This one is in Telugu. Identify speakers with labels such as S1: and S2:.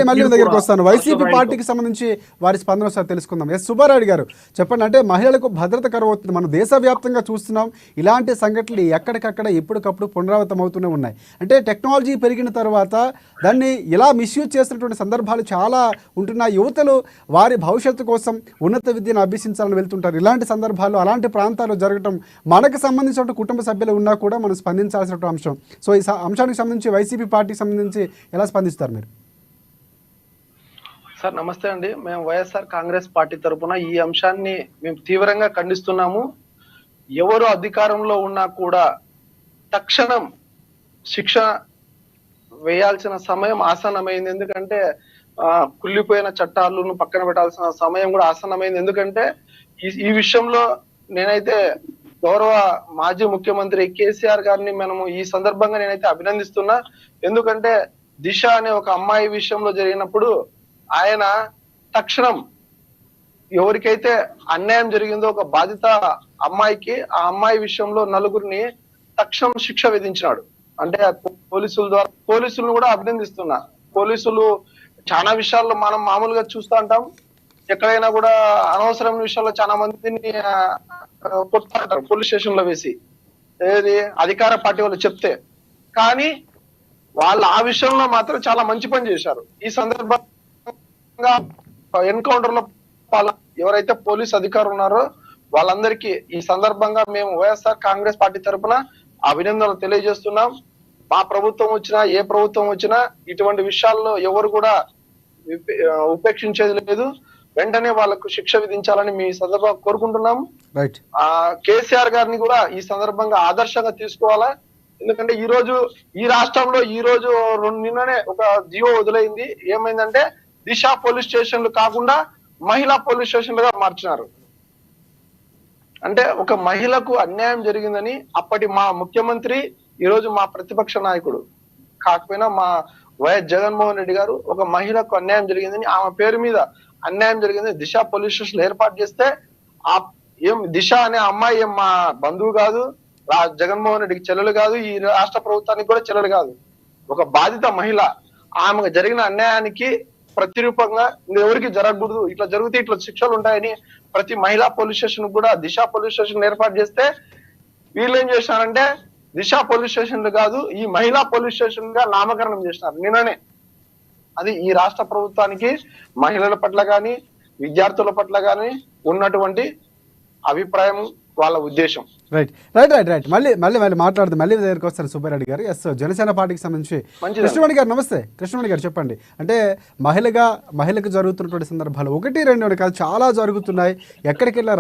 S1: మళ్ళీ మీ
S2: తీరు
S1: దగ్గరికి
S2: కూడా
S1: వస్తాను. వైసీపీ
S2: హర్షరాయుడుతో.
S1: పార్టీకి సంబంధించి వారి స్పందన ఒకసారి తెలుసుకుందాం. సుబ్బారాయుడు గారు చెప్పండి. అంటే మహిళలకు భద్రత కరువవుతుంది. మనం దేశవ్యాప్తంగా చూస్తున్నాం. ఇలాంటి సంఘటనలు ఎక్కడికక్కడ ఎప్పటికప్పుడు పునరావృతం అవుతూనే ఉన్నాయి. అంటే టెక్నాలజీ పెరిగిన తర్వాత దాన్ని ఇలా మిస్యూజ్ చేసినటువంటి సందర్భాలు చాలా ఉంటున్నాయి. యువతలు వారి భవిష్యత్తు కోసం ఉన్నత విద్యను అభ్యసించాలని వెళ్తుంటారు. ఇలాంటి సందర్భాలు అలాంటి ప్రాంతాల్లో జరగటం మనకు సంబంధించిన కుటుంబ సభ్యులు ఉన్నా కూడా మనం స్పందించాల్సిన అంశం. సో ఈ అంశానికి సంబంధించి వైసీపీ పార్టీకి సంబంధించి ఎలా స్పందిస్తారు మీరు?
S2: సార్ నమస్తే అండి. మేము వైఎస్ఆర్ కాంగ్రెస్ పార్టీ తరఫున ఈ అంశాన్ని మేము తీవ్రంగా ఖండిస్తున్నాము. ఎవరు అధికారంలో ఉన్నా కూడా తక్షణం శిక్ష వేయాల్సిన సమయం ఆసన్నమైంది. ఎందుకంటే కుళ్ళిపోయిన చట్టాలను పక్కన పెట్టాల్సిన సమయం కూడా ఆసన్నమైంది. ఎందుకంటే ఈ విషయంలో నేనైతే గౌరవ మాజీ ముఖ్యమంత్రి కేసీఆర్ గారిని మనము ఈ సందర్భంగా నేనైతే అభినందిస్తున్నా. ఎందుకంటే దిశ అనే ఒక అమ్మాయి విషయంలో జరిగినప్పుడు ఆయన తక్షణం ఎవరికైతే అన్యాయం జరిగిందో ఒక బాధిత అమ్మాయికి ఆ అమ్మాయి విషయంలో నలుగురిని తక్షణం శిక్ష విధించినాడు. అంటే పోలీసుల ద్వారా పోలీసులను కూడా అభినందిస్తున్నా. పోలీసులు చాలా విషయాల్లో మనం మామూలుగా చూస్తూ ఉంటాం, ఎక్కడైనా కూడా అనవసరమైన విషయాల్లో చాలా మందిని కొట్టుకుంటారు పోలీస్ స్టేషన్ లో వేసి, ఏది అధికార పార్టీ వాళ్ళు చెప్తే. కానీ వాళ్ళు ఆ విషయంలో మాత్రం చాలా మంచి పని చేశారు. ఈ సందర్భంగా ఎన్కౌంటర్ లో ఎవరైతే పోలీస్ అధికారులు ఉన్నారో వాళ్ళందరికీ ఈ సందర్భంగా మేము వైఎస్ఆర్ కాంగ్రెస్ పార్టీ తరఫున అభినందనలు తెలియజేస్తున్నాం. మా ప్రభుత్వం వచ్చినా ఏ ప్రభుత్వం వచ్చినా ఇటువంటి విషయాల్లో ఎవరు కూడా ఉపేక్షించేది లేదు. వెంటనే వాళ్ళకు శిక్ష విధించాలని మీ సందర్భంగా కోరుకుంటున్నాము. కేసీఆర్ గారిని కూడా ఈ సందర్భంగా ఆదర్శంగా తీసుకోవాలా. ఎందుకంటే ఈ రోజు ఈ రాష్ట్రంలో ఈ రోజు నిన్ననే ఒక జీవో వదిలైంది. ఏమైందంటే దిశ పోలీస్ స్టేషన్లు కాకుండా మహిళా పోలీస్ స్టేషన్లుగా మార్చినారు. అంటే ఒక మహిళకు అన్యాయం జరిగిందని అప్పటి మా ముఖ్యమంత్రి, ఈ రోజు మా ప్రతిపక్ష నాయకుడు కాకపోయినా మా వైఎస్ జగన్మోహన్ రెడ్డి గారు ఒక మహిళకు అన్యాయం జరిగిందని, ఆమె పేరు మీద అన్యాయం జరిగింది దిశ పోలీస్ స్టేషన్ ఏర్పాటు చేస్తే, ఏం దిశ అనే అమ్మాయి ఏం మా బంధువు కాదు, జగన్మోహన్ రెడ్డికి చెల్లెలు కాదు, ఈ రాష్ట్ర ప్రభుత్వానికి కూడా చెల్లెలు కాదు, ఒక బాధిత మహిళ. ఆమెకు జరిగిన అన్యాయానికి ప్రతిరూపంగా ఎవరికి జరగకూడదు, ఇట్లా జరిగితే ఇట్లా శిక్షలు ఉంటాయని ప్రతి మహిళా పోలీస్ స్టేషన్ కూడా దిశ పోలీస్ స్టేషన్ ఏర్పాటు చేస్తే, వీళ్ళు ఏం చేసినారంటే దిశ పోలీస్ స్టేషన్లు కాదు ఈ మహిళా పోలీస్ స్టేషన్ గా నామకరణం చేసినారు నిన్ననే. అది ఈ రాష్ట్ర ప్రభుత్వానికి మహిళల పట్ల గాని విద్యార్థుల పట్ల గాని ఉన్నటువంటి అభిప్రాయం, వాళ్ళ ఉద్దేశం.
S1: రైట్ రైట్ రైట్ రైట్ మళ్ళీ మళ్ళీ మళ్ళీ మాట్లాడుతూ మళ్ళీ దగ్గరికి వస్తారు సుబ్బారెడ్డి గారు. ఎస్, జనసేన పార్టీకి సంబంధించి కృష్ణమణి గారు నమస్తే. కృష్ణమణి గారు చెప్పండి. అంటే మహిళకు జరుగుతున్నటువంటి సందర్భాలు 1, 2 కాదు చాలా జరుగుతున్నాయి. ఎక్కడికి వెళ్ళా